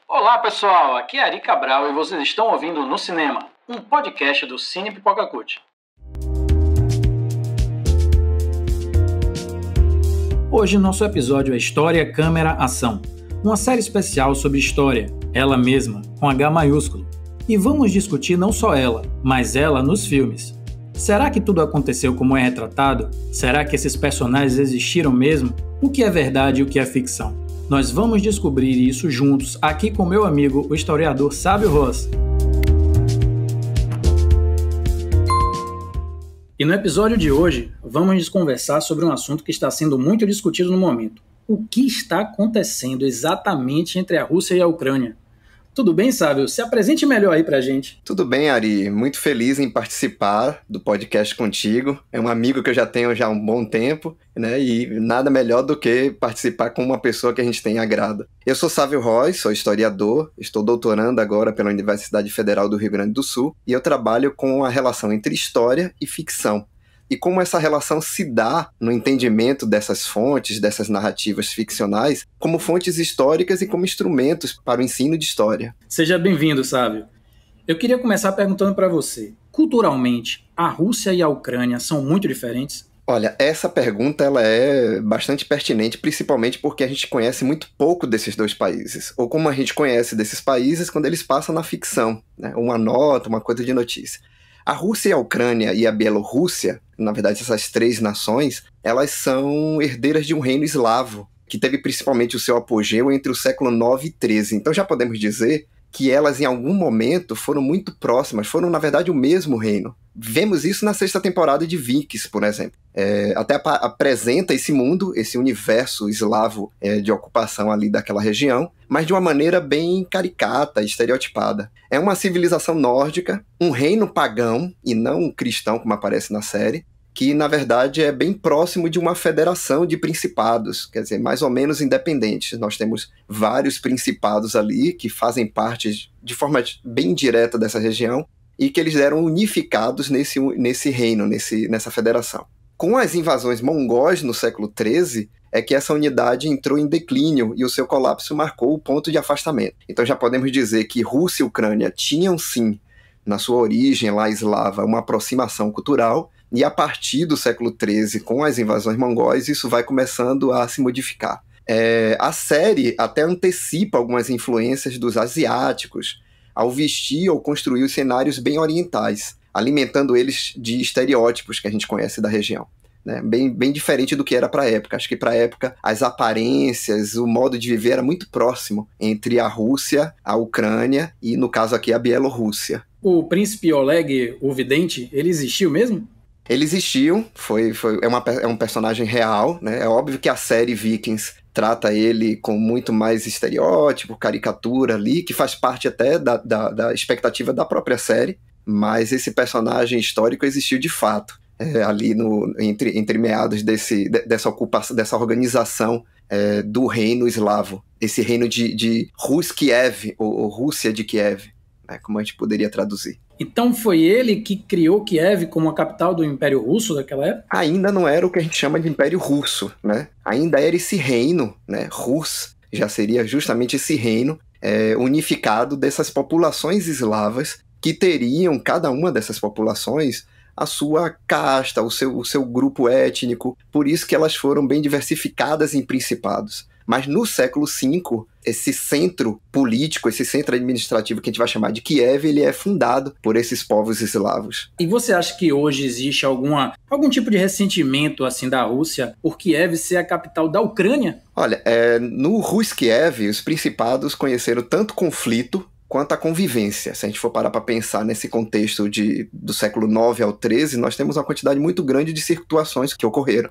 Olá pessoal, aqui é Ari Cabral e vocês estão ouvindo No Cinema, um podcast do Cine Pipoca Cult. Hoje nosso episódio é História, Câmera, Ação, uma série especial sobre história, ela mesma, com H maiúsculo. E vamos discutir não só ela, mas ela nos filmes. Será que tudo aconteceu como é retratado? Será que esses personagens existiram mesmo? O que é verdade e o que é ficção? Nós vamos descobrir isso juntos aqui com meu amigo, o historiador Sávio Ross. E no episódio de hoje, vamos conversar sobre um assunto que está sendo muito discutido no momento. O que está acontecendo exatamente entre a Rússia e a Ucrânia? Tudo bem, Sávio? Se apresente melhor aí pra gente. Tudo bem, Ari. Muito feliz em participar do podcast contigo. É um amigo que eu já tenho há um bom tempo, né? E nada melhor do que participar com uma pessoa que a gente tem agrado. Eu sou Sávio Ross, sou historiador, estou doutorando agora pela Universidade Federal do Rio Grande do Sul e eu trabalho com a relação entre história e ficção. E como essa relação se dá no entendimento dessas fontes, dessas narrativas ficcionais, como fontes históricas e como instrumentos para o ensino de história. Seja bem-vindo, Sávio. Eu queria começar perguntando para você, culturalmente, a Rússia e a Ucrânia são muito diferentes? Olha, essa pergunta ela é bastante pertinente, principalmente porque a gente conhece muito pouco desses dois países, ou como a gente conhece desses países quando eles passam na ficção, né? Uma nota, uma coisa de notícia. A Rússia e a Ucrânia e a Bielorrússia, na verdade essas três nações, elas são herdeiras de um reino eslavo, que teve principalmente o seu apogeu entre o século IX e XIII. Então já podemos dizer que elas em algum momento foram muito próximas, foram na verdade o mesmo reino. Vemos isso na sexta temporada de Vikings, por exemplo. Até apresenta esse mundo, esse universo eslavo de ocupação ali daquela região, mas de uma maneira bem caricata, estereotipada. É uma civilização nórdica, um reino pagão e não cristão, como aparece na série, que na verdade é bem próximo de uma federação de principados, quer dizer, mais ou menos independentes. Nós temos vários principados ali que fazem parte de forma bem direta dessa região e que eles eram unificados nesse reino, nessa federação. Com as invasões mongóis no século XIII, é que essa unidade entrou em declínio e o seu colapso marcou o ponto de afastamento. Então já podemos dizer que Rússia e Ucrânia tinham sim, na sua origem lá eslava, uma aproximação cultural, e a partir do século XIII, com as invasões mongóis, isso vai começando a se modificar. A série até antecipa algumas influências dos asiáticos, ao vestir ou construir os cenários bem orientais, alimentando eles de estereótipos que a gente conhece da região. Né? Bem diferente do que era para a época. Acho que para a época as aparências, o modo de viver era muito próximo entre a Rússia, a Ucrânia e, no caso aqui, a Bielorrússia. O príncipe Oleg, o vidente, ele existiu mesmo? Ele existiu, é um personagem real, né? É óbvio que a série Vikings trata ele com muito mais estereótipo, caricatura ali, que faz parte até da expectativa da própria série, mas esse personagem histórico existiu de fato, ali entre meados dessa ocupação, dessa organização do reino eslavo, esse reino de Rus-Kiev, ou Rússia de Kiev, né? Como a gente poderia traduzir. Então foi ele que criou Kiev como a capital do Império Russo daquela época? Ainda não era o que a gente chama de Império Russo, né? Ainda era esse reino, né? Rus já seria justamente esse reino unificado dessas populações eslavas que teriam, cada uma dessas populações, a sua casta, o seu grupo étnico. Por isso que elas foram bem diversificadas em principados. Mas no século V, esse centro político, esse centro administrativo que a gente vai chamar de Kiev, ele é fundado por esses povos eslavos. E você acha que hoje existe algum tipo de ressentimento assim da Rússia por Kiev ser a capital da Ucrânia? Olha, no Rus-Kiev, os principados conheceram tanto conflito quanto a convivência. Se a gente for parar para pensar nesse contexto do século IX ao XIII, nós temos uma quantidade muito grande de situações que ocorreram.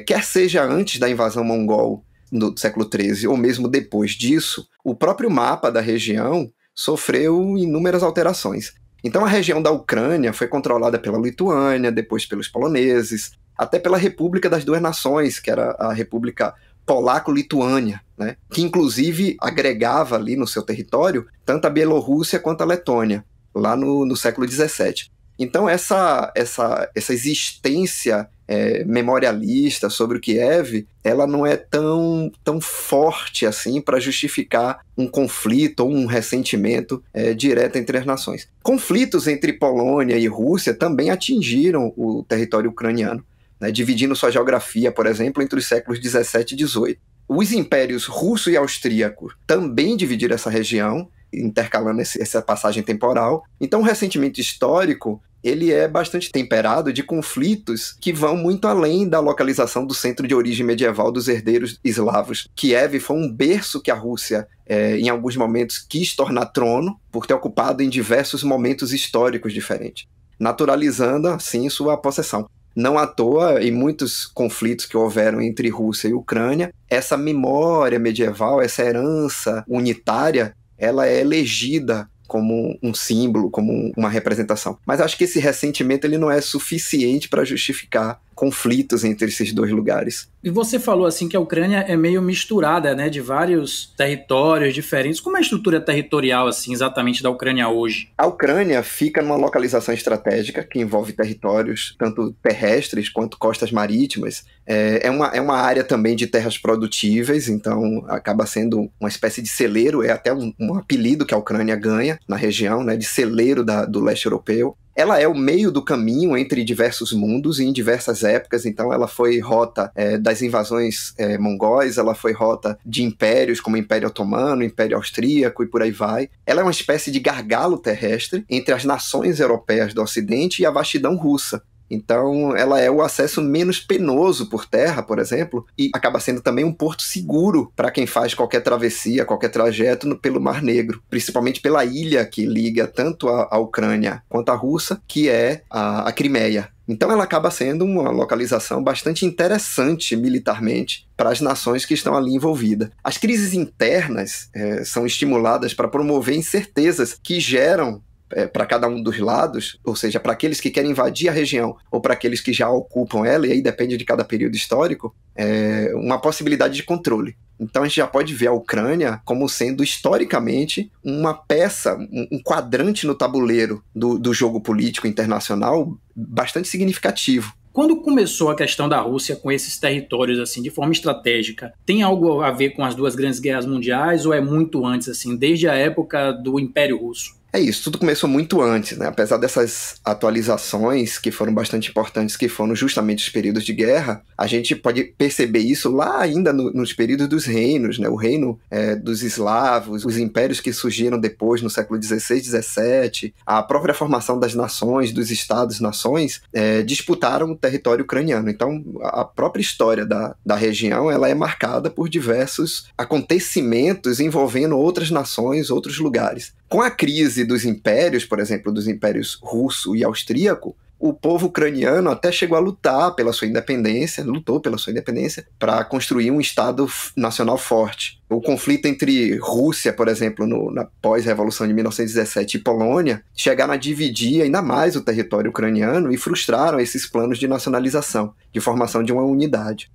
Quer seja antes da invasão mongol, no século XIII, ou mesmo depois disso, o próprio mapa da região sofreu inúmeras alterações. Então a região da Ucrânia foi controlada pela Lituânia, depois pelos poloneses, até pela República das Duas Nações, que era a República Polaco-Lituânia, né? Que inclusive agregava ali no seu território tanto a Bielorrússia quanto a Letônia, lá no século XVII. Então essa existência memorialista sobre o Kiev, ela não é tão forte assim para justificar um conflito ou um ressentimento direto entre as nações. Conflitos entre Polônia e Rússia também atingiram o território ucraniano, né, dividindo sua geografia, por exemplo, entre os séculos 17 e 18. Os impérios russo e austríaco também dividiram essa região, intercalando essa passagem temporal. Então, o ressentimento histórico ele é bastante temperado de conflitos que vão muito além da localização do centro de origem medieval dos herdeiros eslavos. Kiev foi um berço que a Rússia, em alguns momentos, quis tornar trono, por ter ocupado em diversos momentos históricos diferentes, naturalizando, assim, sua possessão. Não à toa, em muitos conflitos que houveram entre Rússia e Ucrânia, essa memória medieval, essa herança unitária, ela é elegida como um símbolo, como uma representação. Mas acho que esse ressentimento ele não é suficiente para justificar conflitos entre esses dois lugares. E você falou assim que a Ucrânia é meio misturada, né, de vários territórios diferentes. Como é a estrutura territorial assim, exatamente da Ucrânia hoje? A Ucrânia fica numa localização estratégica que envolve territórios tanto terrestres quanto costas marítimas. É uma área também de terras produtíveis, então acaba sendo uma espécie de celeiro, é até um apelido que a Ucrânia ganha na região, né, de celeiro do leste europeu. Ela é o meio do caminho entre diversos mundos e em diversas épocas, então ela foi rota das invasões mongóis, ela foi rota de impérios como o Império Otomano, o Império Austríaco e por aí vai. Ela é uma espécie de gargalo terrestre entre as nações europeias do Ocidente e a vastidão russa. Então, ela é o acesso menos penoso por terra, por exemplo, e acaba sendo também um porto seguro para quem faz qualquer travessia, qualquer trajeto pelo Mar Negro, principalmente pela ilha que liga tanto a Ucrânia quanto a Rússia, que é a Crimeia. Então ela acaba sendo uma localização bastante interessante militarmente para as nações que estão ali envolvidas. As crises internas são estimuladas para promover incertezas que geram para cada um dos lados, ou seja, para aqueles que querem invadir a região ou para aqueles que já ocupam ela, e aí depende de cada período histórico, uma possibilidade de controle. Então a gente já pode ver a Ucrânia como sendo historicamente uma peça, um quadrante no tabuleiro do jogo político internacional bastante significativo. Quando começou a questão da Rússia com esses territórios assim de forma estratégica, tem algo a ver com as duas grandes guerras mundiais ou é muito antes, assim, desde a época do Império Russo? É isso, tudo começou muito antes, né? Apesar dessas atualizações que foram bastante importantes, que foram justamente os períodos de guerra, a gente pode perceber isso lá ainda nos períodos dos reinos, né? O reino dos eslavos, os impérios que surgiram depois no século XVI, XVII, a própria formação das nações, dos estados-nações, disputaram o território ucraniano. Então, a própria história da região ela é marcada por diversos acontecimentos envolvendo outras nações, outros lugares. Com a crise dos impérios, por exemplo, dos impérios russo e austríaco, o povo ucraniano até chegou a lutar pela sua independência, lutou pela sua independência para construir um Estado nacional forte. O conflito entre Rússia, por exemplo, na pós-revolução de 1917 e Polônia, chegaram a dividir ainda mais o território ucraniano e frustraram esses planos de nacionalização, de formação de uma unidade.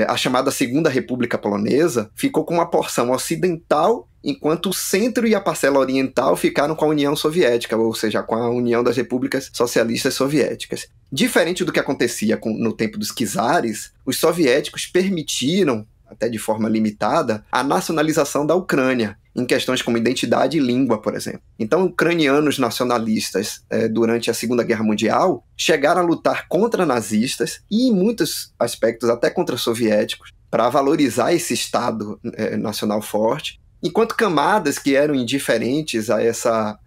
A chamada Segunda República Polonesa ficou com uma porção ocidental, enquanto o centro e a parcela oriental ficaram com a União Soviética, ou seja, com a União das Repúblicas Socialistas Soviéticas. Diferente do que acontecia no tempo dos czares, os soviéticos permitiram, até de forma limitada, a nacionalização da Ucrânia, em questões como identidade e língua, por exemplo. Então, ucranianos nacionalistas, durante a Segunda Guerra Mundial, chegaram a lutar contra nazistas e, em muitos aspectos, até contra soviéticos, para valorizar esse Estado nacional forte, enquanto camadas que eram indiferentes a essa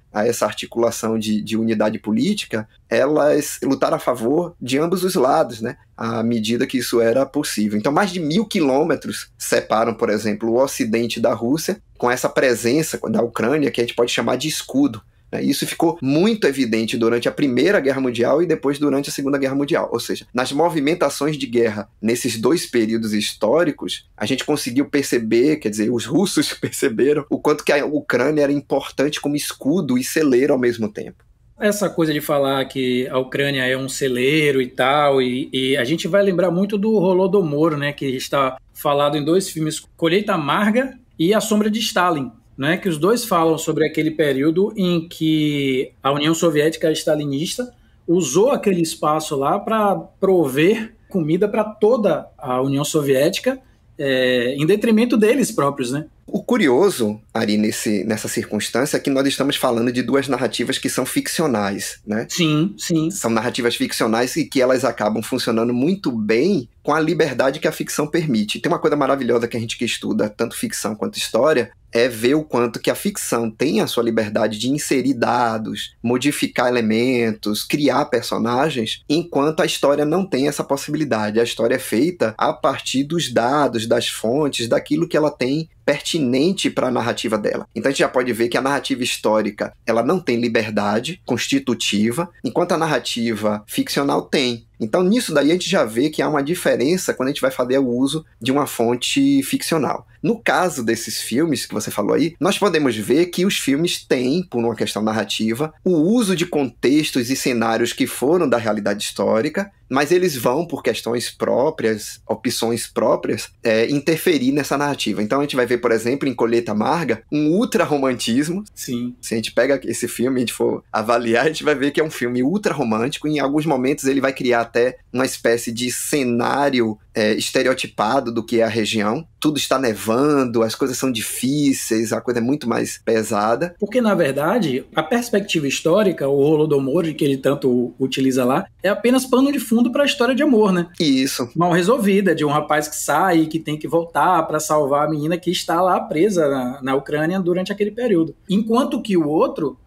articulação de unidade política, elas lutaram a favor de ambos os lados, né, à medida que isso era possível. Então, mais de 1.000 quilômetros separam, por exemplo, o ocidente da Rússia, com essa presença da Ucrânia, que a gente pode chamar de escudo. Isso ficou muito evidente durante a Primeira Guerra Mundial e depois durante a Segunda Guerra Mundial. Ou seja, nas movimentações de guerra nesses dois períodos históricos, a gente conseguiu perceber, quer dizer, os russos perceberam o quanto que a Ucrânia era importante como escudo e celeiro ao mesmo tempo. Essa coisa de falar que a Ucrânia é um celeiro e tal, e a gente vai lembrar muito do Holodomor, né, que está falado em dois filmes, Colheita Amarga e A Sombra de Stalin, né, que os dois falam sobre aquele período em que a União Soviética stalinista usou aquele espaço lá para prover comida para toda a União Soviética, em detrimento deles próprios, né? O curioso, Ari, nessa circunstância, é que nós estamos falando de duas narrativas que são ficcionais, né? Sim, sim. São narrativas ficcionais e que elas acabam funcionando muito bem com a liberdade que a ficção permite. Tem uma coisa maravilhosa que a gente que estuda tanto ficção quanto história, é ver o quanto que a ficção tem a sua liberdade de inserir dados, modificar elementos, criar personagens, enquanto a história não tem essa possibilidade. A história é feita a partir dos dados, das fontes, daquilo que ela tem pertinente para a narrativa dela. Então a gente já pode ver que a narrativa histórica ela não tem liberdade constitutiva, enquanto a narrativa ficcional tem. Então nisso daí a gente já vê que há uma diferença quando a gente vai fazer o uso de uma fonte ficcional. No caso desses filmes que você falou aí, nós podemos ver que os filmes têm, por uma questão narrativa, o uso de contextos e cenários que foram da realidade histórica, mas eles vão, por questões próprias, opções próprias, interferir nessa narrativa. Então a gente vai ver, por exemplo, em Colheita Amarga, um ultra-romantismo. Sim. Se a gente pega esse filme e a gente for avaliar, a gente vai ver que é um filme ultra-romântico. Em alguns momentos ele vai criar até uma espécie de cenário estereotipado do que é a região. Tudo está nevando, as coisas são difíceis, a coisa é muito mais pesada. Porque, na verdade, a perspectiva histórica, o Holodomor, que ele tanto utiliza lá, é apenas pano de fundo para a história de amor, né? Isso. Mal resolvida, de um rapaz que sai e que tem que voltar para salvar a menina que está lá presa na Ucrânia durante aquele período. Enquanto que o outro,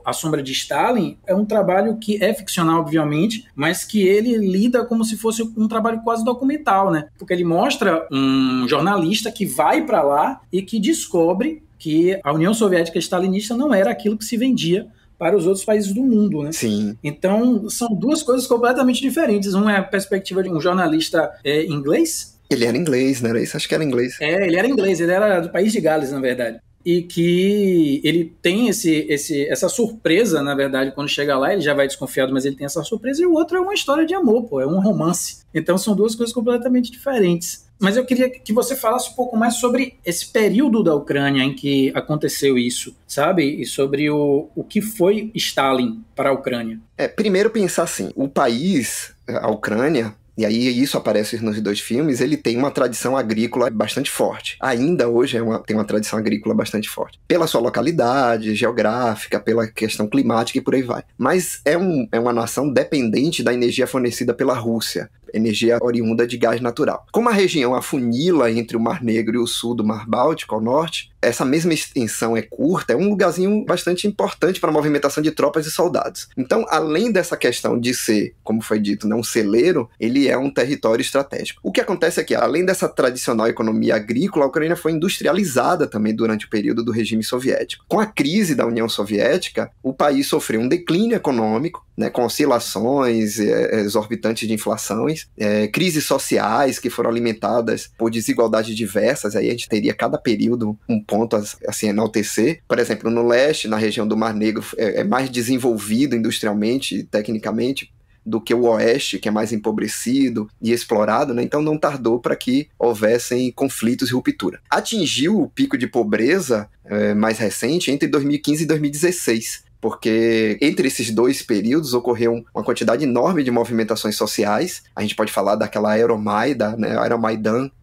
A Sombra de Stalin, é um trabalho que é ficcional, obviamente, mas que ele lida como se fosse um trabalho quase documental, né? Porque ele mostra um jornalista que vai para lá e que descobre que a União Soviética stalinista não era aquilo que se vendia para os outros países do mundo, né? Sim. Então, são duas coisas completamente diferentes. Uma é a perspectiva de um jornalista inglês. Ele era inglês, não era isso? Acho que era inglês. Ele era inglês, ele era do país de Gales, na verdade. E que ele tem essa surpresa, na verdade, quando chega lá, ele já vai desconfiado, mas ele tem essa surpresa, e o outro é uma história de amor, é um romance. Então são duas coisas completamente diferentes. Mas eu queria que você falasse um pouco mais sobre esse período da Ucrânia em que aconteceu isso, sabe? E sobre o que foi Stalin para a Ucrânia. Primeiro pensar assim, o país, a Ucrânia, e aí isso aparece nos dois filmes, ele tem uma tradição agrícola bastante forte. Ainda hoje tem uma tradição agrícola bastante forte. Pela sua localidade, geográfica, pela questão climática e por aí vai. Mas é uma nação dependente da energia fornecida pela Rússia, energia oriunda de gás natural. Como a região afunila entre o Mar Negro e o sul do Mar Báltico, ao norte, essa mesma extensão é curta, é um lugarzinho bastante importante para a movimentação de tropas e soldados. Então, além dessa questão de ser, como foi dito, um celeiro, ele é um território estratégico. O que acontece é que, além dessa tradicional economia agrícola, a Ucrânia foi industrializada também durante o período do regime soviético. Com a crise da União Soviética, o país sofreu um declínio econômico, com oscilações exorbitantes de inflações, crises sociais que foram alimentadas por desigualdades diversas. Aí a gente teria cada período um ponto assim, enaltecer. Por exemplo, no leste, na região do Mar Negro, é mais desenvolvido industrialmente e tecnicamente do que o oeste, que é mais empobrecido e explorado, né? Então não tardou para que houvessem conflitos e ruptura. Atingiu o pico de pobreza mais recente entre 2015 e 2016. Porque entre esses dois períodos ocorreu uma quantidade enorme de movimentações sociais. A gente pode falar daquela Euromaidan,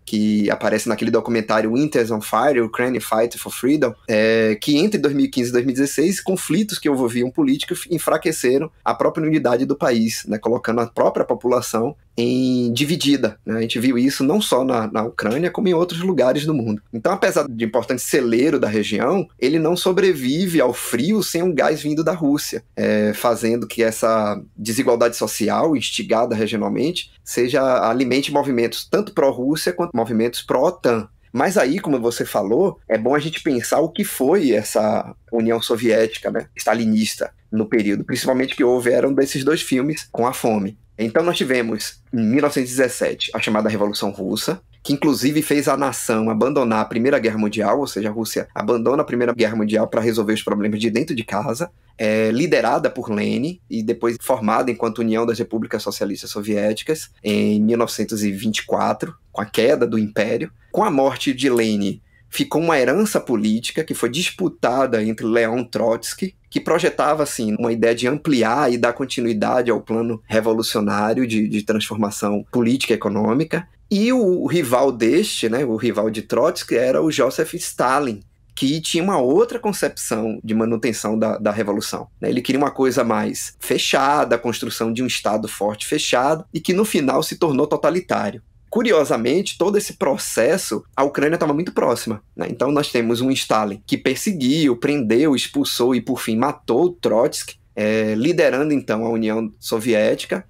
que aparece naquele documentário Winters on Fire, Ukraine Fight for Freedom, que entre 2015 e 2016, conflitos que envolviam políticos enfraqueceram a própria unidade do país, colocando a própria população dividida. A gente viu isso não só na Ucrânia, como em outros lugares do mundo. Então, apesar de importante celeiro da região, ele não sobrevive ao frio sem um gás vindo da Rússia, fazendo que essa desigualdade social instigada regionalmente alimente movimentos tanto pró-Rússia quanto movimentos pró-OTAN. Mas aí, como você falou, é bom a gente pensar o que foi essa União Soviética, stalinista, no período, principalmente que houveram desses dois filmes com a fome. Então nós tivemos, em 1917, a chamada Revolução Russa, que inclusive fez a nação abandonar a Primeira Guerra Mundial, ou seja, a Rússia abandona a Primeira Guerra Mundial para resolver os problemas de dentro de casa, liderada por Lenin e depois formada enquanto União das Repúblicas Socialistas Soviéticas em 1924, com a queda do Império. Com a morte de Lenin, ficou uma herança política que foi disputada entre Leon Trotsky, que projetava assim, uma ideia de ampliar e dar continuidade ao plano revolucionário de transformação política e econômica. E o rival deste, né, o rival de Trotsky, era o Joseph Stalin, que tinha uma outra concepção de manutenção da revolução. Ele queria uma coisa mais fechada, a construção de um Estado forte fechado, e que no final se tornou totalitário. Curiosamente, todo esse processo, a Ucrânia estava muito próxima, né? Então nós temos um Stalin que perseguiu, prendeu, expulsou e por fim matou Trotsky, liderando então a União Soviética,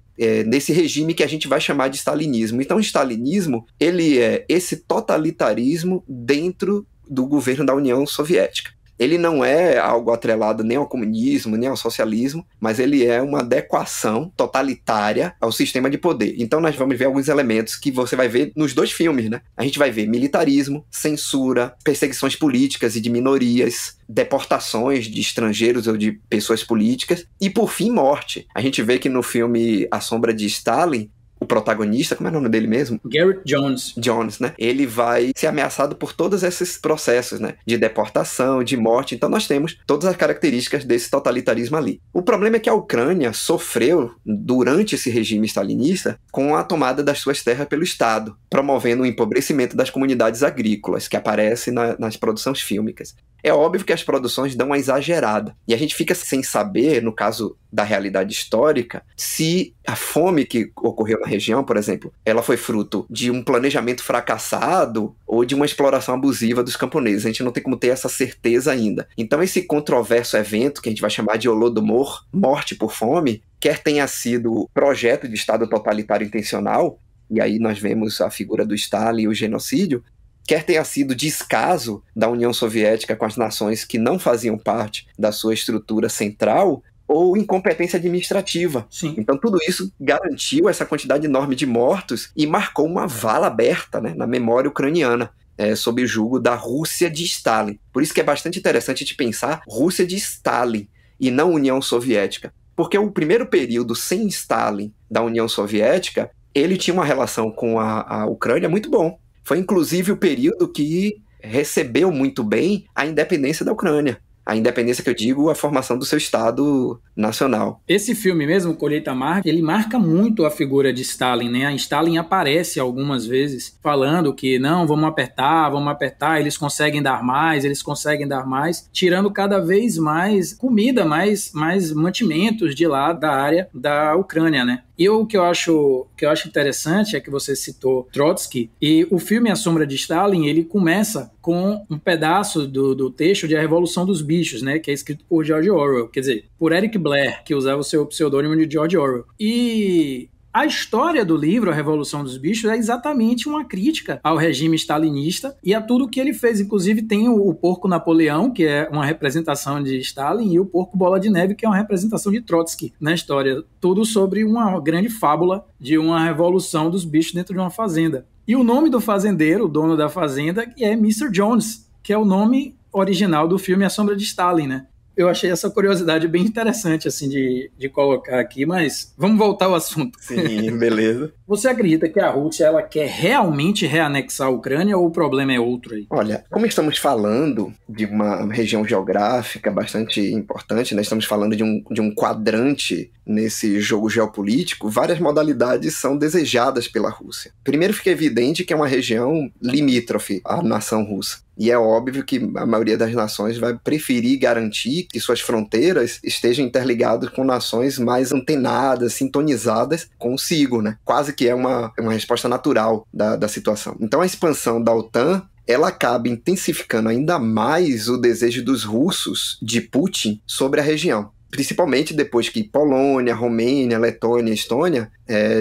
nesse regime que a gente vai chamar de stalinismo. Então o stalinismo, ele é esse totalitarismo dentro do governo da União Soviética. Ele não é algo atrelado nem ao comunismo, nem ao socialismo, mas ele é uma adequação totalitária ao sistema de poder. Então nós vamos ver alguns elementos que você vai ver nos dois filmes, né? A gente vai ver militarismo, censura, perseguições políticas e de minorias, deportações de estrangeiros ou de pessoas políticas e, por fim, morte. A gente vê que no filme A Sombra de Stalin, o protagonista, como é o nome dele mesmo? Gareth Jones. Jones, né? Ele vai ser ameaçado por todos esses processos, né? De deportação, de morte. Então nós temos todas as características desse totalitarismo ali. O problema é que a Ucrânia sofreu, durante esse regime stalinista, com a tomada das suas terras pelo Estado, promovendo o empobrecimento das comunidades agrícolas, que aparece nas produções fílmicas. É óbvio que as produções dão uma exagerada. E a gente fica sem saber, no caso da realidade histórica, se a fome que ocorreu na região, por exemplo, ela foi fruto de um planejamento fracassado ou de uma exploração abusiva dos camponeses. A gente não tem como ter essa certeza ainda. Então esse controverso evento, que a gente vai chamar de Holodomor, morte por fome, quer tenha sido projeto de Estado totalitário intencional, e aí nós vemos a figura do Stalin e o genocídio, quer tenha sido descaso da União Soviética com as nações que não faziam parte da sua estrutura central, ou incompetência administrativa. Sim. Então tudo isso garantiu essa quantidade enorme de mortos e marcou uma vala aberta, né, na memória ucraniana, sob o jugo da Rússia de Stalin. Por isso que é bastante interessante de pensar Rússia de Stalin e não União Soviética. Porque o primeiro período sem Stalin da União Soviética, ele tinha uma relação com a Ucrânia muito bom. Foi inclusive o período que recebeu muito bem a independência da Ucrânia. A independência que eu digo, a formação do seu Estado nacional. Esse filme mesmo, Colheita Amarga, ele marca muito a figura de Stalin, né? A Stalin aparece algumas vezes falando que não, vamos apertar, eles conseguem dar mais, tirando cada vez mais comida, mais mantimentos de lá da área da Ucrânia, né? E o que eu acho interessante é que você citou Trotsky, e o filme A Sombra de Stalin, ele começa com um pedaço do texto de A Revolução dos Bichos, né, que é escrito por George Orwell, quer dizer, por Eric Blair, que usava o seu pseudônimo de George Orwell. E a história do livro, A Revolução dos Bichos, é exatamente uma crítica ao regime stalinista e a tudo que ele fez. Inclusive tem o Porco Napoleão, que é uma representação de Stalin, e o Porco Bola de Neve, que é uma representação de Trotsky na história. Tudo sobre uma grande fábula de uma revolução dos bichos dentro de uma fazenda. E o nome do fazendeiro, o dono da fazenda, é Mr. Jones, que é o nome original do filme A Sombra de Stalin, né? Eu achei essa curiosidade bem interessante, assim, de colocar aqui, mas vamos voltar ao assunto. Sim, beleza. Você acredita que a Rússia, ela quer realmente reanexar a Ucrânia ou o problema é outro aí? Olha, como estamos falando de uma região geográfica bastante importante, né? Estamos falando de um quadrante nesse jogo geopolítico, várias modalidades são desejadas pela Rússia. Primeiro fica evidente que é uma região limítrofe à nação russa. E é óbvio que a maioria das nações vai preferir garantir que suas fronteiras estejam interligadas com nações mais antenadas, sintonizadas consigo, né? Quase que é uma resposta natural da situação. Então a expansão da OTAN, ela acaba intensificando ainda mais o desejo dos russos de Putin sobre a região. Principalmente depois que Polônia, Romênia, Letônia e Estônia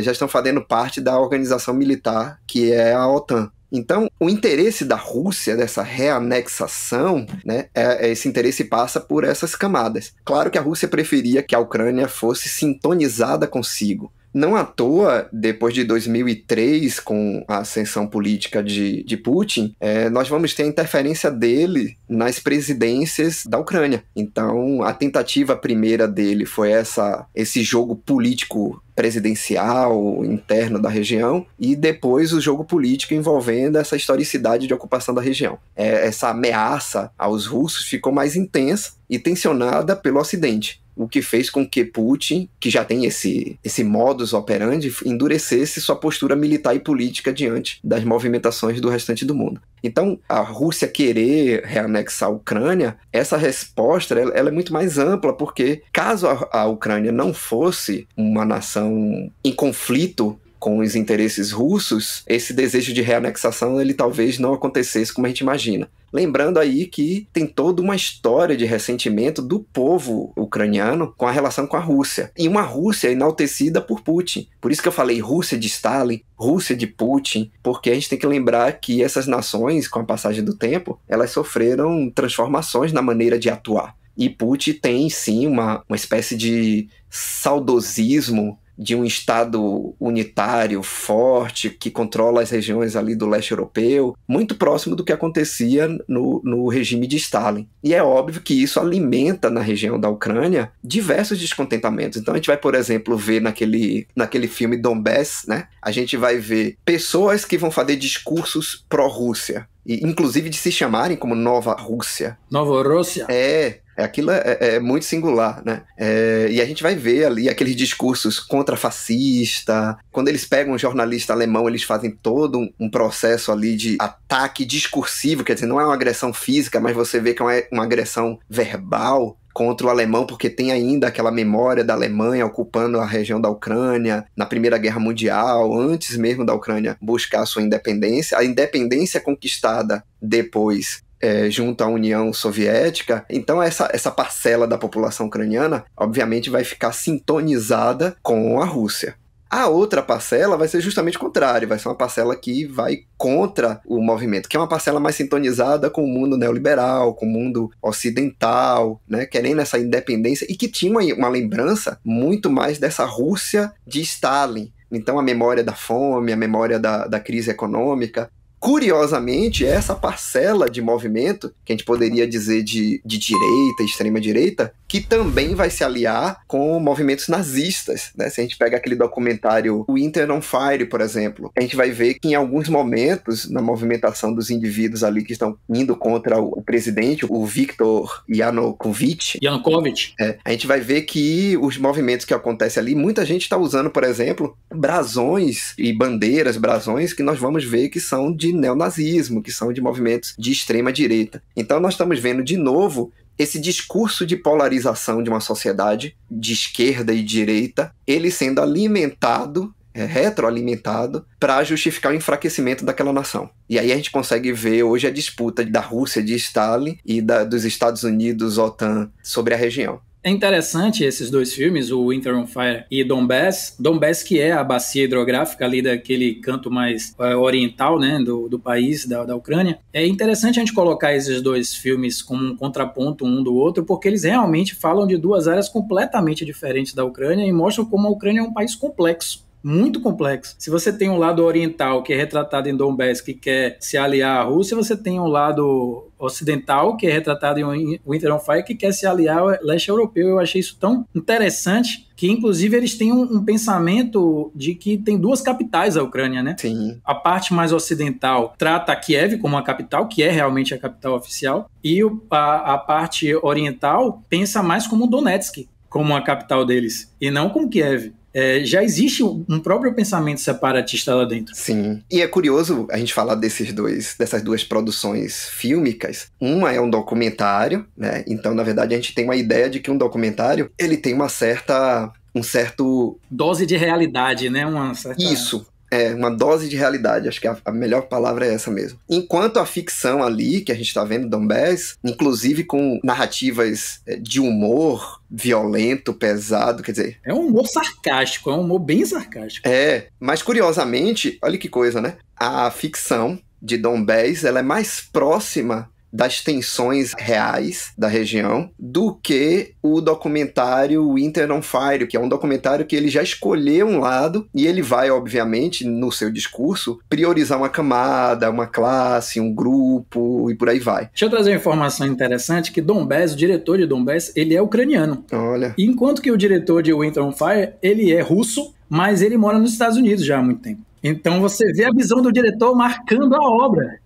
já estão fazendo parte da organização militar que é a OTAN. Então, o interesse da Rússia, dessa reanexação, né, esse interesse passa por essas camadas. Claro que a Rússia preferia que a Ucrânia fosse sintonizada consigo. Não à toa, depois de 2003, com a ascensão política de Putin, nós vamos ter a interferência dele nas presidências da Ucrânia. Então, a tentativa primeira dele foi esse jogo político presidencial interno da região, e depois o jogo político envolvendo essa historicidade de ocupação da região. Essa ameaça aos russos ficou mais intensa e tensionada pelo Ocidente, o que fez com que Putin, que já tem esse modus operandi, endurecesse sua postura militar e política diante das movimentações do restante do mundo. Então, a Rússia querer reanexar a Ucrânia, essa resposta ela é muito mais ampla, porque caso a Ucrânia não fosse uma nação em conflito com os interesses russos, esse desejo de reanexação ele talvez não acontecesse como a gente imagina. Lembrando aí que tem toda uma história de ressentimento do povo ucraniano com a relação com a Rússia. E uma Rússia enaltecida por Putin. Por isso que eu falei Rússia de Stalin, Rússia de Putin, porque a gente tem que lembrar que essas nações, com a passagem do tempo, elas sofreram transformações na maneira de atuar. E Putin tem, sim, uma espécie de saudosismo de um Estado unitário, forte, que controla as regiões ali do leste europeu, muito próximo do que acontecia no regime de Stalin. E é óbvio que isso alimenta na região da Ucrânia diversos descontentamentos. Então a gente vai, por exemplo, ver naquele filme Donbass, né? A gente vai ver pessoas que vão fazer discursos pró-Rússia, e inclusive de se chamarem como Nova Rússia. Novorússia. Aquilo é muito singular, né? E a gente vai ver ali aqueles discursos contra-fascista. Quando eles pegam um jornalista alemão, eles fazem todo um processo ali de ataque discursivo, quer dizer, não é uma agressão física, mas você vê que é uma agressão verbal contra o alemão, porque tem ainda aquela memória da Alemanha ocupando a região da Ucrânia na Primeira Guerra Mundial, antes mesmo da Ucrânia buscar a sua independência. A independência conquistada depois junto à União Soviética. Então essa parcela da população ucraniana obviamente vai ficar sintonizada com a Rússia. A outra parcela vai ser justamente o contrário, vai ser uma parcela que vai contra o movimento, que é uma parcela mais sintonizada com o mundo neoliberal, com o mundo ocidental, né, querendo essa independência, e que tinha uma lembrança muito mais dessa Rússia de Stalin. Então a memória da fome, a memória da crise econômica. Curiosamente, essa parcela de movimento, que a gente poderia dizer de direita, extrema-direita, que também vai se aliar com movimentos nazistas, né? Se a gente pega aquele documentário Winter on Fire, por exemplo, a gente vai ver que em alguns momentos, na movimentação dos indivíduos ali que estão indo contra o presidente, o Viktor Yanukovych, a gente vai ver que os movimentos que acontecem ali, muita gente está usando, por exemplo, brasões e bandeiras, brasões que nós vamos ver que são de neonazismo, que são de movimentos de extrema-direita. Então nós estamos vendo de novo esse discurso de polarização de uma sociedade de esquerda e direita, ele sendo alimentado, retroalimentado, para justificar o enfraquecimento daquela nação. E aí a gente consegue ver hoje a disputa da Rússia de Stalin e dos Estados Unidos, OTAN, sobre a região. É interessante esses dois filmes, o Winter on Fire e Donbass. Donbass, que é a bacia hidrográfica ali daquele canto mais oriental, né, do país, da Ucrânia. É interessante a gente colocar esses dois filmes como um contraponto um do outro, porque eles realmente falam de duas áreas completamente diferentes da Ucrânia e mostram como a Ucrânia é um país complexo. Muito complexo. Se você tem um lado oriental, que é retratado em Donbass, que quer se aliar à Rússia, você tem um lado ocidental, que é retratado em Winter on Fire, que quer se aliar ao leste europeu. Eu achei isso tão interessante que, inclusive, eles têm um pensamento de que tem duas capitais a Ucrânia, né? Sim. A parte mais ocidental trata Kiev como a capital, que é realmente a capital oficial, e a parte oriental pensa mais como Donetsk, como a capital deles, e não como Kiev. Já existe um próprio pensamento separatista lá dentro. Sim. E é curioso a gente falar dessas duas produções fílmicas. Uma é um documentário, né? Então, na verdade, a gente tem uma ideia de que um documentário, ele tem um certo... dose de realidade, né? Isso. Uma dose de realidade, acho que a melhor palavra é essa mesmo. Enquanto a ficção ali, que a gente está vendo, Donbass, inclusive com narrativas de humor violento, pesado, quer dizer... É um humor sarcástico, é um humor bem sarcástico. Mas curiosamente, olha que coisa, né? A ficção de Donbass, ela é mais próxima das tensões reais da região do que o documentário Winter on Fire, que é um documentário que ele já escolheu um lado e ele vai, obviamente, no seu discurso, priorizar uma camada, uma classe, um grupo e por aí vai. Deixa eu trazer uma informação interessante, que Donbass, o diretor de Donbass, ele é ucraniano. Olha. Enquanto que o diretor de Winter on Fire, ele é russo, mas ele mora nos Estados Unidos já há muito tempo. Então você vê a visão do diretor marcando a obra.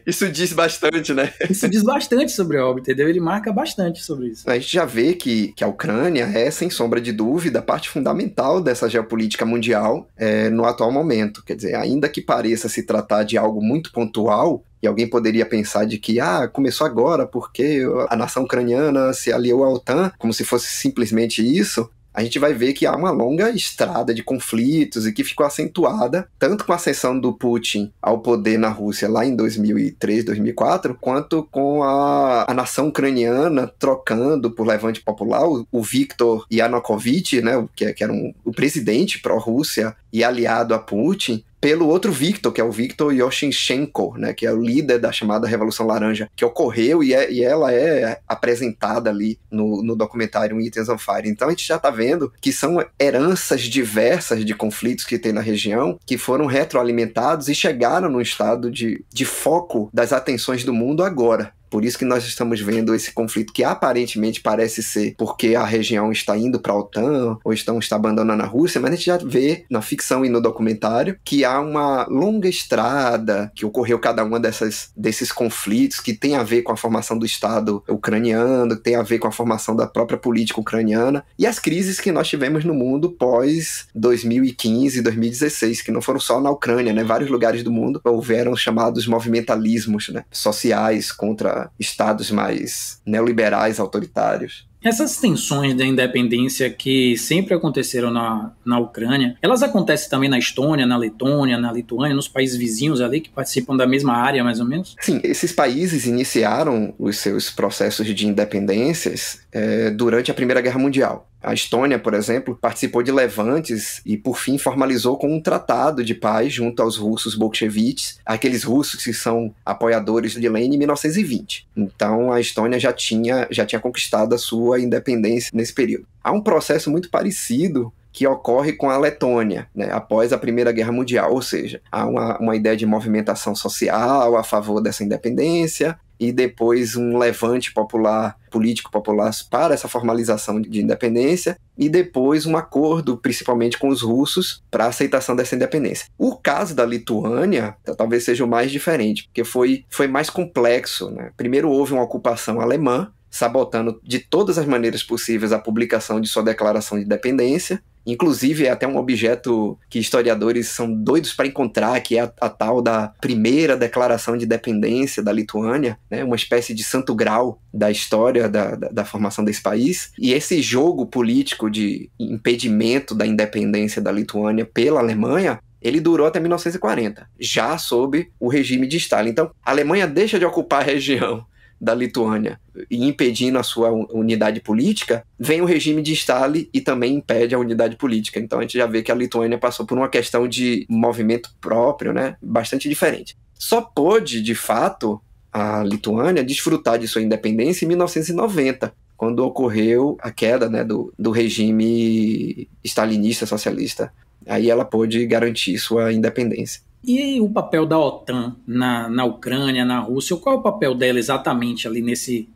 Isso diz bastante, né? Isso diz bastante sobre a obra, entendeu? Ele marca bastante sobre isso. A gente já vê que a Ucrânia é, sem sombra de dúvida, parte fundamental dessa geopolítica mundial no atual momento. Quer dizer, ainda que pareça se tratar de algo muito pontual, e alguém poderia pensar de que começou agora porque a nação ucraniana se aliou à OTAN, como se fosse simplesmente isso, a gente vai ver que há uma longa estrada de conflitos e que ficou acentuada tanto com a ascensão do Putin ao poder na Rússia lá em 2003, 2004, quanto com a nação ucraniana trocando por levante popular o Viktor Yanukovych, né, que era o presidente pró-Rússia e aliado a Putin, pelo outro Viktor, que é o Viktor Yushchenko, né, que é o líder da chamada Revolução Laranja, que ocorreu e ela é apresentada ali no documentário Winter on Fire. Então a gente já está vendo que são heranças diversas de conflitos que tem na região, que foram retroalimentados e chegaram num estado de foco das atenções do mundo agora. Por isso que nós estamos vendo esse conflito que aparentemente parece ser porque a região está indo para a OTAN ou está abandonando a Rússia, mas a gente já vê na ficção e no documentário que há uma longa estrada que ocorreu cada uma desses conflitos que tem a ver com a formação do Estado ucraniano, que tem a ver com a formação da própria política ucraniana e as crises que nós tivemos no mundo pós 2015, 2016, que não foram só na Ucrânia, né? Vários lugares do mundo houveram chamados movimentalismos, né, sociais contra estados mais neoliberais, autoritários. Essas tensões da independência que sempre aconteceram na Ucrânia, elas acontecem também na Estônia, na Letônia, na Lituânia, nos países vizinhos ali que participam da mesma área, mais ou menos? Sim, esses países iniciaram os seus processos de independências durante a Primeira Guerra Mundial. A Estônia, por exemplo, participou de levantes e, por fim, formalizou com um tratado de paz junto aos russos bolcheviques, aqueles russos que são apoiadores de Lenin em 1920. Então, a Estônia já tinha conquistado a sua independência nesse período. Há um processo muito parecido que ocorre com a Letônia, né, após a Primeira Guerra Mundial, ou seja, há uma ideia de movimentação social a favor dessa independência, e depois um levante popular, político popular para essa formalização de independência, e depois um acordo, principalmente com os russos, para a aceitação dessa independência. O caso da Lituânia talvez seja o mais diferente, porque foi mais complexo, né? Primeiro houve uma ocupação alemã, sabotando de todas as maneiras possíveis a publicação de sua declaração de independência. Inclusive, é até um objeto que historiadores são doidos para encontrar, que é a tal da primeira declaração de independência da Lituânia, né? Uma espécie de santo grau da história da formação desse país. E esse jogo político de impedimento da independência da Lituânia pela Alemanha, ele durou até 1940, já sob o regime de Stalin. Então, a Alemanha deixa de ocupar a região da Lituânia e impedindo a sua unidade política, vem o regime de Stalin e também impede a unidade política. Então a gente já vê que a Lituânia passou por uma questão de movimento próprio, né, bastante diferente. Só pôde, de fato, a Lituânia desfrutar de sua independência em 1990, quando ocorreu a queda, né, do regime stalinista socialista. Aí ela pôde garantir sua independência. E o papel da OTAN na Ucrânia, na Rússia, qual é o papel dela exatamente ali nesse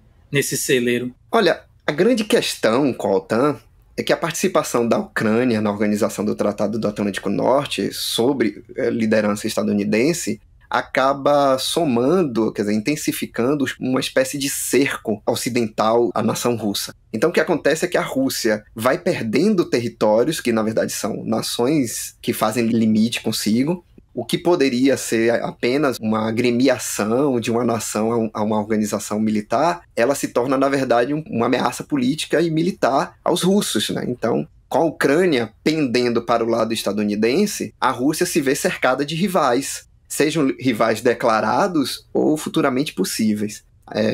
celeiro? Olha, a grande questão com a OTAN é que a participação da Ucrânia na organização do Tratado do Atlântico Norte, sob liderança estadunidense, acaba somando, quer dizer, intensificando uma espécie de cerco ocidental à nação russa. Então o que acontece é que a Rússia vai perdendo territórios, que na verdade são nações que fazem limite consigo. O que poderia ser apenas uma agremiação de uma nação a uma organização militar, ela se torna, na verdade, uma ameaça política e militar aos russos, né? Então, com a Ucrânia pendendo para o lado estadunidense, a Rússia se vê cercada de rivais, sejam rivais declarados ou futuramente possíveis.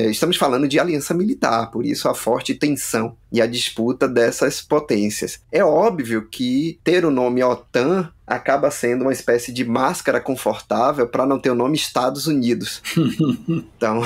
Estamos falando de aliança militar, por isso a forte tensão e a disputa dessas potências. É óbvio que ter o nome OTAN acaba sendo uma espécie de máscara confortável para não ter o nome Estados Unidos. Então,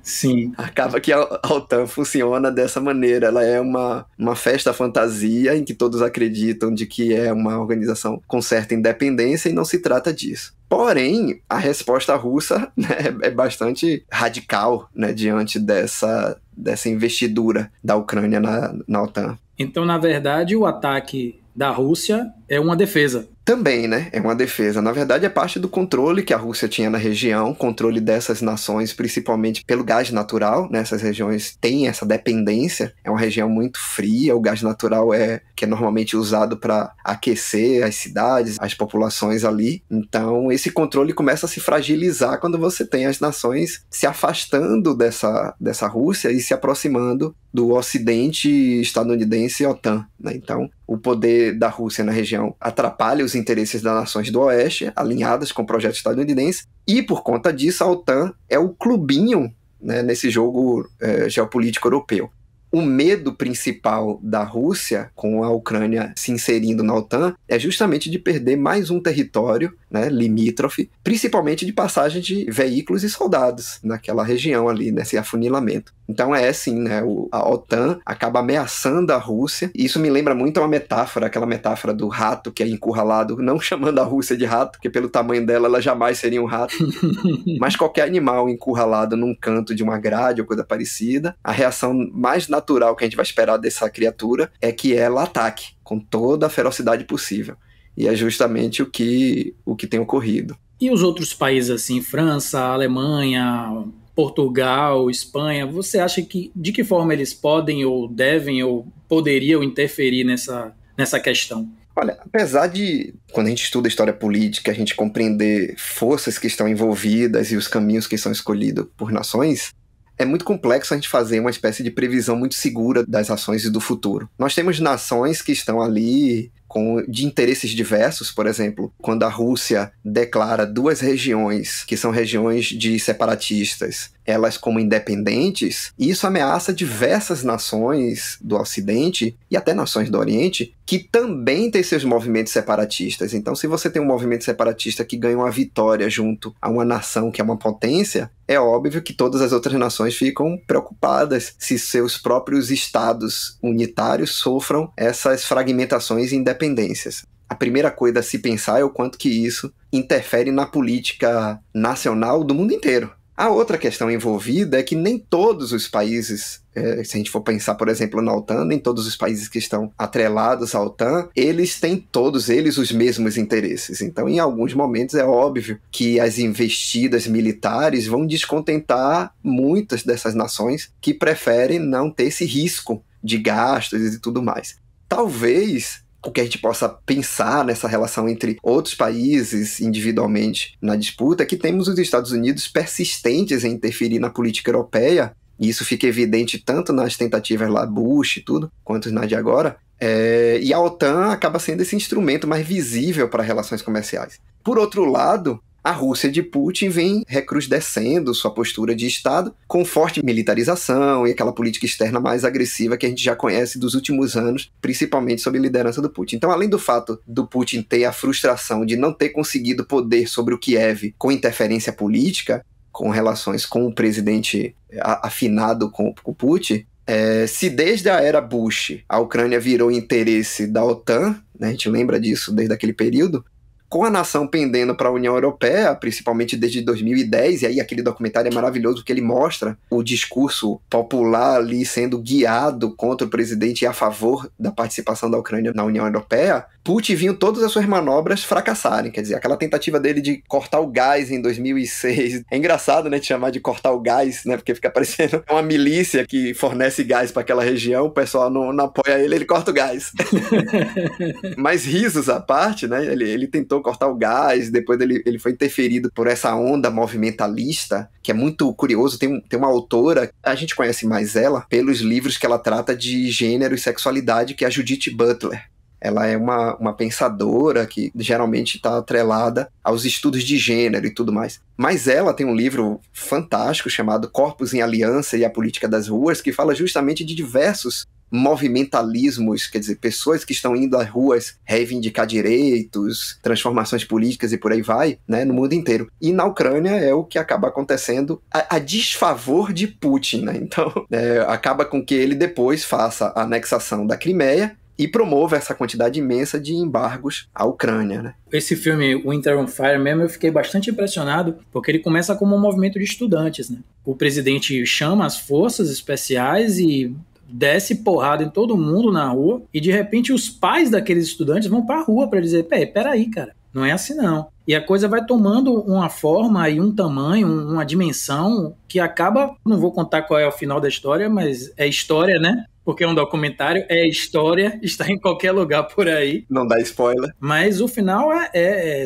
sim, acaba que a OTAN funciona dessa maneira. Ela é uma festa fantasia em que todos acreditam de que é uma organização com certa independência e não se trata disso. Porém, a resposta russa, né, é bastante radical, né, diante dessa investidura da Ucrânia na OTAN. Então, na verdade, o ataque da Rússia é uma defesa. Também, né? É uma defesa. Na verdade, é parte do controle que a Rússia tinha na região, controle dessas nações, principalmente pelo gás natural, né? Essas regiões têm essa dependência. É uma região muito fria. O gás natural que é normalmente usado para aquecer as cidades, as populações ali. Então, esse controle começa a se fragilizar quando você tem as nações se afastando dessa Rússia e se aproximando do Ocidente estadunidense e OTAN, né? Então, o poder da Rússia na região atrapalha os interesses das nações do Oeste, alinhadas com o projeto estadunidense, e por conta disso a OTAN é o clubinho, né, nesse jogo geopolítico europeu. O medo principal da Rússia, com a Ucrânia se inserindo na OTAN, é justamente de perder mais um território, né, limítrofe, principalmente de passagem de veículos e soldados naquela região ali, nesse afunilamento. Então sim, né, a OTAN acaba ameaçando a Rússia, e isso me lembra muito uma metáfora, aquela metáfora do rato que é encurralado, não chamando a Rússia de rato, porque pelo tamanho dela ela jamais seria um rato, mas qualquer animal encurralado num canto de uma grade ou coisa parecida, a reação mais natural que a gente vai esperar dessa criatura é que ela ataque com toda a ferocidade possível. E é justamente o que tem ocorrido. E os outros países assim, França, Alemanha, Portugal, Espanha, você acha de que forma eles podem ou devem ou poderiam interferir nessa questão? Olha, apesar de, quando a gente estuda história política, a gente compreender forças que estão envolvidas e os caminhos que são escolhidos por nações, é muito complexo a gente fazer uma espécie de previsão muito segura das ações e do futuro. Nós temos nações que estão ali de interesses diversos, por exemplo, quando a Rússia declara duas regiões, que são regiões de separatistas, elas como independentes, isso ameaça diversas nações do Ocidente e até nações do Oriente, que também têm seus movimentos separatistas. Então, se você tem um movimento separatista que ganha uma vitória junto a uma nação que é uma potência, é óbvio que todas as outras nações ficam preocupadas se seus próprios estados unitários sofram essas fragmentações e independências. A primeira coisa a se pensar é o quanto que isso interfere na política nacional do mundo inteiro. A outra questão envolvida é que nem todos os países, se a gente for pensar, por exemplo, na OTAN, nem todos os países que estão atrelados à OTAN, eles têm todos eles os mesmos interesses. Então, em alguns momentos, é óbvio que as investidas militares vão descontentar muitas dessas nações que preferem não ter esse risco de gastos e tudo mais. Talvez o que a gente possa pensar nessa relação entre outros países individualmente na disputa é que temos os Estados Unidos persistentes em interferir na política europeia, e isso fica evidente tanto nas tentativas lá Bush e tudo, quanto nas de agora, e a OTAN acaba sendo esse instrumento mais visível para relações comerciais. Por outro lado, a Rússia de Putin vem recrudescendo sua postura de Estado com forte militarização e aquela política externa mais agressiva que a gente já conhece dos últimos anos, principalmente sob a liderança do Putin. Então, além do fato do Putin ter a frustração de não ter conseguido poder sobre o Kiev com interferência política, com relações com o presidente afinado com o Putin, se desde a era Bush a Ucrânia virou interesse da OTAN, né, a gente lembra disso desde aquele período, com a nação pendendo para a União Europeia, principalmente desde 2010, e aí aquele documentário é maravilhoso porque ele mostra o discurso popular ali sendo guiado contra o presidente e a favor da participação da Ucrânia na União Europeia, Putin viu todas as suas manobras fracassarem, quer dizer, aquela tentativa dele de cortar o gás em 2006, é engraçado, né, de chamar de cortar o gás, né, porque fica parecendo uma milícia que fornece gás para aquela região, o pessoal não apoia ele corta o gás. Mas risos à parte, né, ele tentou cortar o gás, depois ele foi interferido por essa onda movimentalista, que é muito curioso, tem uma autora, a gente conhece mais ela pelos livros que ela trata de gênero e sexualidade, que é a Judith Butler. Ela é uma pensadora que geralmente está atrelada aos estudos de gênero e tudo mais. Mas ela tem um livro fantástico chamado Corpos em Aliança e a Política das Ruas, que fala justamente de diversos movimentalismos, quer dizer, pessoas que estão indo às ruas reivindicar direitos, transformações políticas e por aí vai, né, no mundo inteiro. E na Ucrânia é o que acaba acontecendo a desfavor de Putin, né? Então, acaba com que ele depois faça a anexação da Crimeia e promova essa quantidade imensa de embargos à Ucrânia, né? Esse filme Winter on Fire mesmo, eu fiquei bastante impressionado, porque ele começa como um movimento de estudantes, né? O presidente chama as forças especiais e desce porrada em todo mundo na rua, e de repente os pais daqueles estudantes vão pra rua para dizer, peraí, cara, não é assim não. E a coisa vai tomando uma forma e um tamanho, uma dimensão que acaba, não vou contar qual é o final da história, mas é história, né? Porque é um documentário, é história, está em qualquer lugar por aí. Não dá spoiler. Mas o final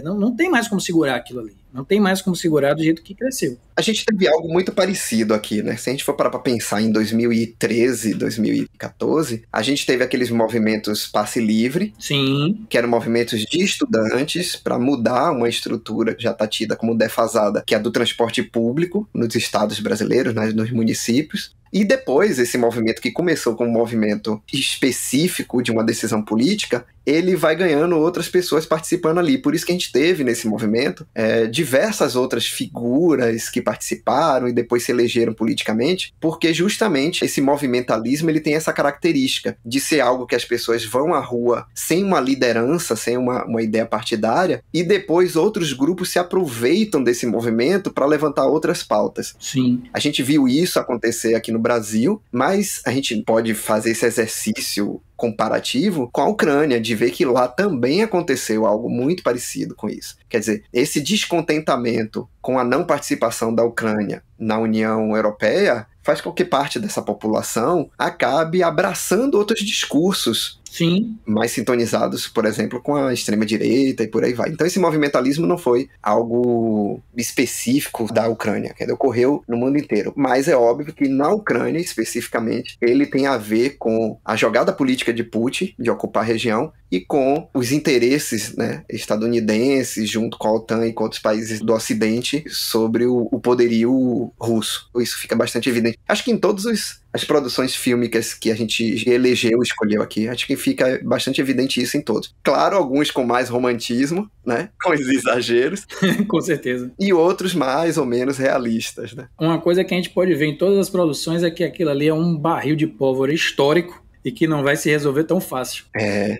não tem mais como segurar aquilo ali. Não tem mais como segurar do jeito que cresceu. A gente teve algo muito parecido aqui, né? Se a gente for parar pra pensar em 2013, 2014, a gente teve aqueles movimentos Passe Livre. Sim. Que eram movimentos de estudantes para mudar uma estrutura que já está tida como defasada, que é a do transporte público nos estados brasileiros, né, nos municípios. E depois, esse movimento que começou como um movimento específico de uma decisão política, ele vai ganhando outras pessoas participando ali. Por isso que a gente teve nesse movimento diversas outras figuras que participaram e depois se elegeram politicamente, porque justamente esse movimentalismo ele tem essa característica de ser algo que as pessoas vão à rua sem uma liderança, sem uma ideia partidária, e depois outros grupos se aproveitam desse movimento para levantar outras pautas. Sim. A gente viu isso acontecer aqui no Brasil, mas a gente pode fazer esse exercício comparativo com a Ucrânia, de ver que lá também aconteceu algo muito parecido com isso. Quer dizer, esse descontentamento com a não participação da Ucrânia na União Europeia faz com que parte dessa população acabe abraçando outros discursos. Sim. Mais sintonizados, por exemplo, com a extrema-direita e por aí vai. Então esse movimentalismo não foi algo específico da Ucrânia, que ocorreu no mundo inteiro. Mas é óbvio que na Ucrânia, especificamente, ele tem a ver com a jogada política de Putin, de ocupar a região, e com os interesses, né, estadunidenses, junto com a OTAN e com outros países do Ocidente, sobre o poderio russo. Isso fica bastante evidente. Acho que em todas as produções fílmicas que a gente elegeu, escolheu aqui, acho que fica bastante evidente isso em todos. Claro, alguns com mais romantismo, né, com os exageros. Com certeza. E outros mais ou menos realistas, né. Uma coisa que a gente pode ver em todas as produções é que aquilo ali é um barril de pólvora histórico e que não vai se resolver tão fácil.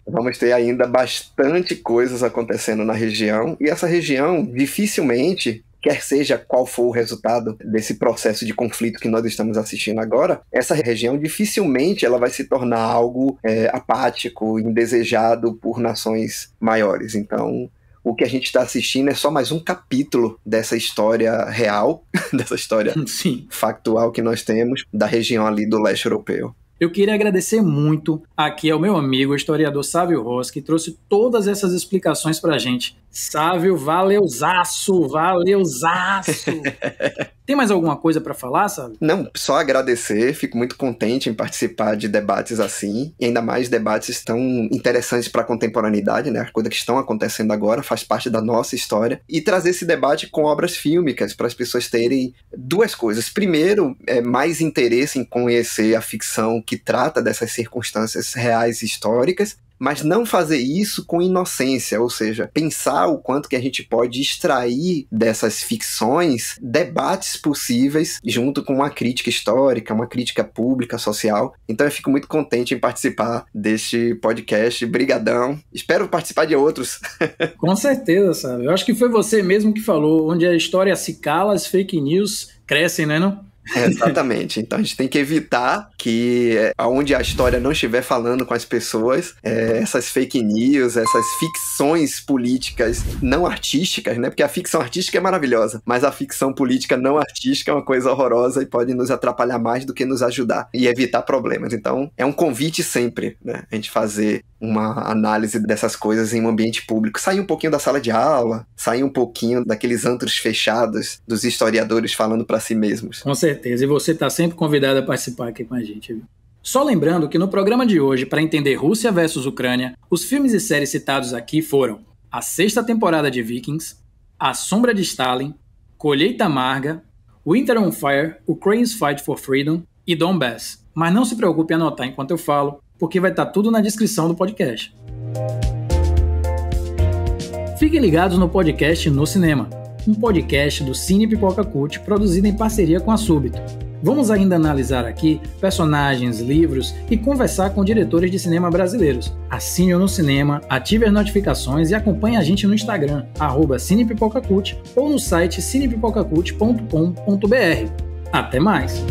Vamos ter ainda bastante coisas acontecendo na região, e essa região dificilmente, quer seja qual for o resultado desse processo de conflito que nós estamos assistindo agora, essa região dificilmente ela vai se tornar algo apático, indesejado por nações maiores. Então, o que a gente está assistindo é só mais um capítulo dessa história real, dessa história Sim. factual que nós temos da região ali do leste europeu. Eu queria agradecer muito aqui ao meu amigo, o historiador Sávio Ross, que trouxe todas essas explicações pra gente. Sávio, valeuzaço, valeuzaço. Tem mais alguma coisa para falar, Sávio? Não, só agradecer, fico muito contente em participar de debates assim, e ainda mais debates tão interessantes para a contemporaneidade, né? As coisas que estão acontecendo agora, faz parte da nossa história, e trazer esse debate com obras fílmicas, para as pessoas terem duas coisas. Primeiro, mais interesse em conhecer a ficção que trata dessas circunstâncias reais e históricas, mas não fazer isso com inocência, ou seja, pensar o quanto que a gente pode extrair dessas ficções debates possíveis junto com uma crítica histórica, uma crítica pública, social. Então eu fico muito contente em participar deste podcast. Brigadão. Espero participar de outros. Com certeza, sabe? Eu acho que foi você mesmo que falou, onde a história se cala, as fake news crescem, né, não? Exatamente, então a gente tem que evitar que onde a história não estiver falando com as pessoas, essas fake news, essas ficções políticas não artísticas, né? Porque a ficção artística é maravilhosa, mas a ficção política não artística é uma coisa horrorosa e pode nos atrapalhar mais do que nos ajudar e evitar problemas. Então é um convite sempre, né? A gente fazer uma análise dessas coisas em um ambiente público, sair um pouquinho da sala de aula, sair um pouquinho daqueles antros fechados dos historiadores falando para si mesmos. Com certeza, e você está sempre convidado a participar aqui com a gente, viu? Só lembrando que no programa de hoje, para entender Rússia versus Ucrânia, os filmes e séries citados aqui foram a 6ª temporada de Vikings, A Sombra de Stalin, Colheita Amarga, Winter on Fire, Ukraine's Fight for Freedom e Donbass. Mas não se preocupe em anotar enquanto eu falo, porque vai estar tudo na descrição do podcast. Fiquem ligados no podcast No Cinema, um podcast do Cine Pipoca Cult produzido em parceria com a Súbito. Vamos ainda analisar aqui personagens, livros e conversar com diretores de cinema brasileiros. Assine o No Cinema, ative as notificações e acompanhe a gente no Instagram, @cinepipocacult ou no site cinepipocacult.com.br. Até mais!